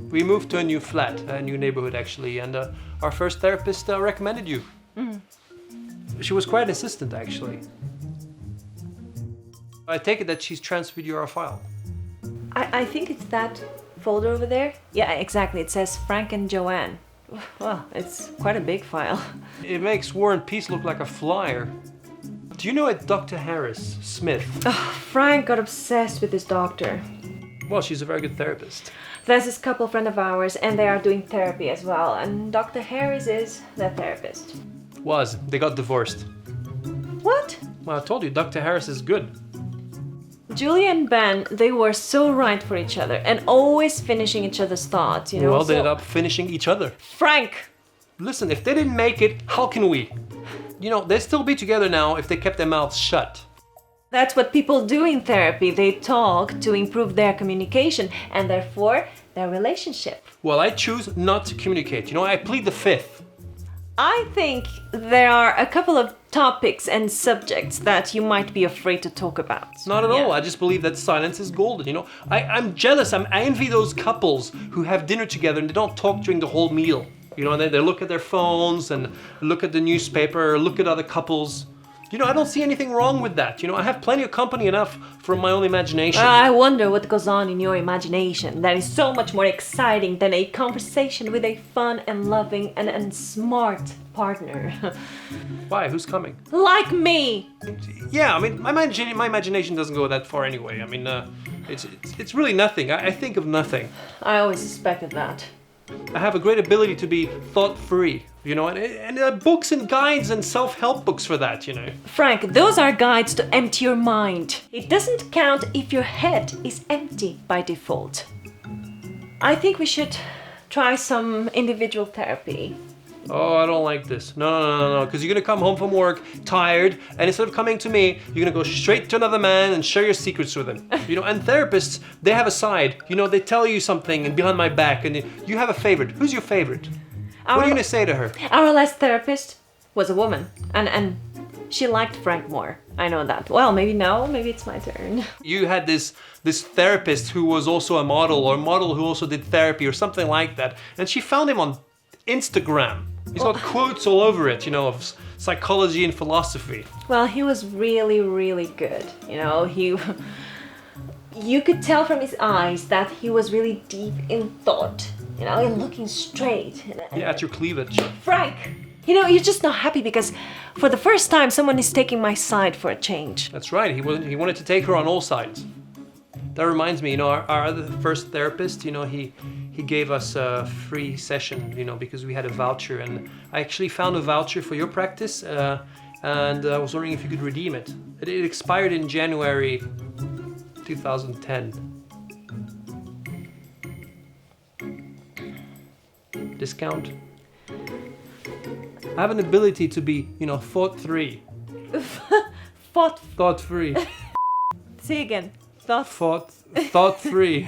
We moved to a new flat, a new neighborhood actually, and our first therapist recommended you. She was quite insistent actually. I take it that she's transferred you our file. I think it's that folder over there. Yeah, exactly. It says Frank and Joanne. Well, it's quite a big file. It makes War and Peace look like a flyer. Do you know a Dr. Harris Smith? Frank got obsessed with this doctor. Well, she's a very good therapist. There's this couple friend of ours and they are doing therapy as well. And Dr. Harris is the therapist. They got divorced. What? Well, I told you, Dr. Harris is good. Julie and Ben, they were so right for each other and always finishing each other's thoughts, you know. Well, they ended up finishing each other. Frank! Listen, if they didn't make it, how can we? You know, they'd still be together now if they kept their mouths shut. That's what people do in therapy. They talk to improve their communication and therefore their relationship. Well, I choose not to communicate. You know, I plead the fifth. I think there are a couple of topics and subjects that you might be afraid to talk about. Not at all. I just believe that silence is golden, you know. I'm jealous. I envy those couples who have dinner together and they don't talk during the whole meal. You know, and they look at their phones and look at the newspaper or look at other couples. You know, I don't see anything wrong with that. You know, I have plenty of company enough from my own imagination. I wonder what goes on in your imagination that is so much more exciting than a conversation with a fun and loving and smart partner. Why? Who's coming? Like me! Yeah, I mean, my imagination doesn't go that far anyway. I mean, it's really nothing. I think of nothing. I always suspected that. I have a great ability to be thought-free, you know, and books and guides and self-help books for that, you know. Frank, those are guides to empty your mind. It doesn't count if your head is empty by default. I think we should try some individual therapy. Oh, I don't like this. No, because you're gonna come home from work tired, and instead of coming to me, you're gonna go straight to another man and share your secrets with him. You know, and therapists, they have a side. You know, they tell you something and behind my back, and you have a favorite. Who's your favorite? What are you gonna say to her? Our last therapist was a woman, and she liked Frank more. I know that. Well, maybe now, maybe it's my turn. You had this therapist who was also a model, or a model who also did therapy, or something like that, and she found him on Instagram. He's got quotes all over it, you know, of psychology and philosophy. Well, he was really, really good. You know, you could tell from his eyes that he was really deep in thought, you know, and looking straight. Yeah, at your cleavage. Frank, you know, you're just not happy because for the first time someone is taking my side for a change. That's right, he wanted to take her on all sides. That reminds me, you know, our other first therapist, you know, he gave us a free session, you know, because we had a voucher, and I actually found a voucher for your practice, and I was wondering if you could redeem it. It expired in January 2010. Discount. I have an ability to be, you know, thought-free. Thought-free. Say again. Thought-free.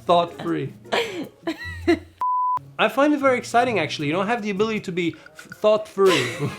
Thought-free. I find it very exciting, actually. You know, I have the ability to be thought-free.